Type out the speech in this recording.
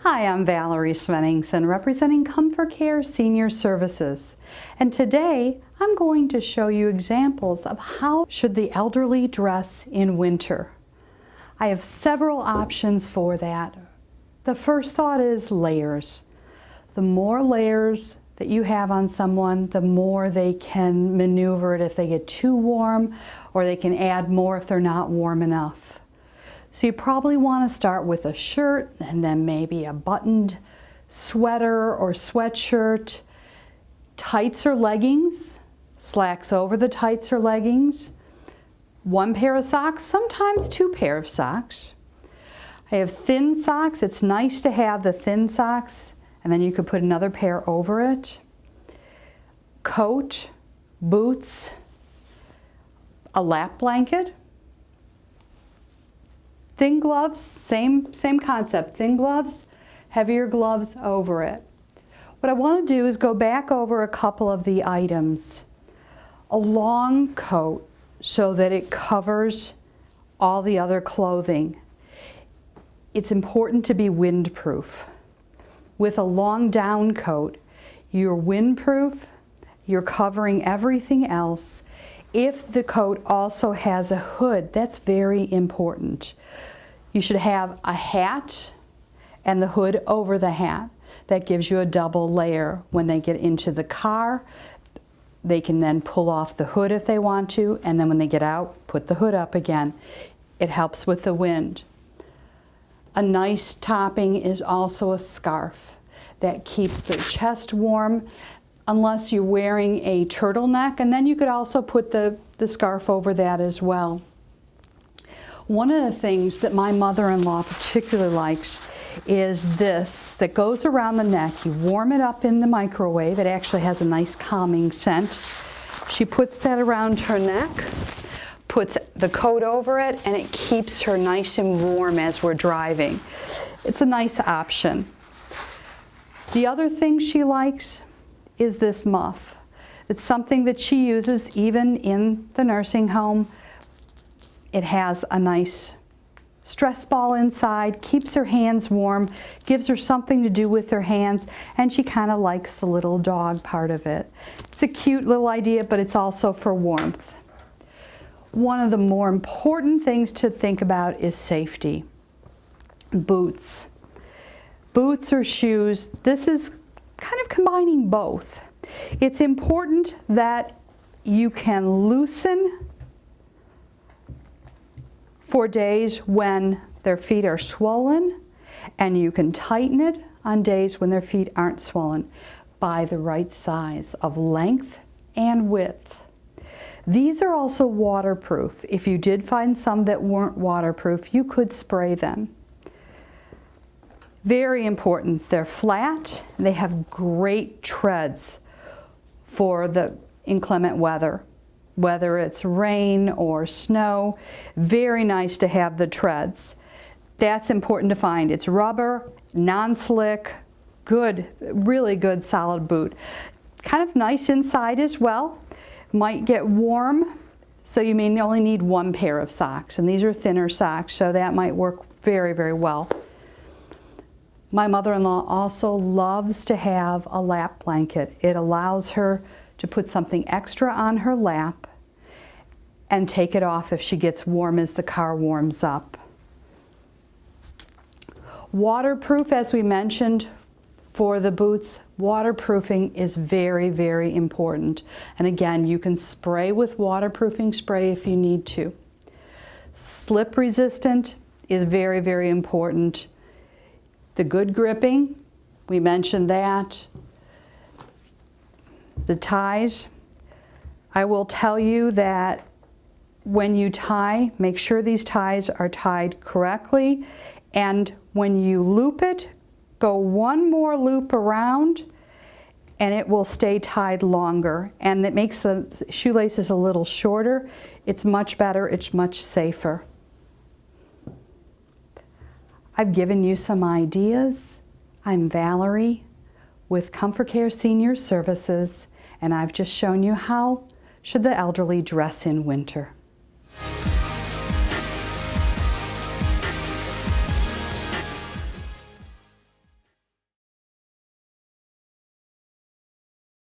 Hi, I'm Valerie Svenningsen, representing ComForcare Senior Services. And today, I'm going to show you examples of how should the elderly dress in winter. I have several options for that. The first thought is layers. The more layers that you have on someone, the more they can maneuver it if they get too warm, or they can add more if they're not warm enough. So you probably want to start with a shirt and then maybe a buttoned sweater or sweatshirt, tights or leggings, slacks over the tights or leggings, one pair of socks, sometimes two pair of socks. I have thin socks. It's nice to have the thin socks, and then you could put another pair over it. Coat, boots, a lap blanket. Thin gloves, same concept. Thin gloves, heavier gloves over it. What I want to do is go back over a couple of the items. A long coat so that it covers all the other clothing. It's important to be windproof. With a long down coat, you're windproof, you're covering everything else. If the coat also has a hood, that's very important. You should have a hat and the hood over the hat. That gives you a double layer. When they get into the car, they can then pull off the hood if they want to, and then when they get out, put the hood up again. It helps with the wind. A nice topping is also a scarf. That keeps their chest warm, unless you're wearing a turtleneck, and then you could also put the scarf over that as well. One of the things that my mother-in-law particularly likes is this that goes around the neck. You warm it up in the microwave. It actually has a nice calming scent. She puts that around her neck, puts the coat over it, and it keeps her nice and warm as we're driving. It's a nice option. The other thing she likes is this muff. It's something that she uses even in the nursing home. It has a nice stress ball inside, keeps her hands warm, gives her something to do with her hands, and she kind of likes the little dog part of it. It's a cute little idea, but it's also for warmth. One of the more important things to think about is safety. Boots. Boots or shoes, this is kind of combining both. It's important that you can loosen for days when their feet are swollen, and you can tighten it on days when their feet aren't swollen by the right size of length and width. These are also waterproof. If you did find some that weren't waterproof, you could spray them. Very important, they're flat, they have great treads for the inclement weather. Whether it's rain or snow, very nice to have the treads. That's important to find. It's rubber, non-slick, good, really good solid boot. Kind of nice inside as well. Might get warm, so you may only need one pair of socks, and these are thinner socks, so that might work very, very well. My mother-in-law also loves to have a lap blanket. It allows her to put something extra on her lap and take it off if she gets warm as the car warms up. Waterproof, as we mentioned, for the boots, waterproofing is very, very important. And again, you can spray with waterproofing spray if you need to. Slip resistant is very, very important. The good gripping, we mentioned that. The ties, I will tell you that when you tie, make sure these ties are tied correctly, and when you loop it, go one more loop around and it will stay tied longer, and that makes the shoelaces a little shorter. It's much better, it's much safer. I've given you some ideas. I'm Valerie with ComForcare Senior Services, and I've just shown you how should the elderly dress in winter.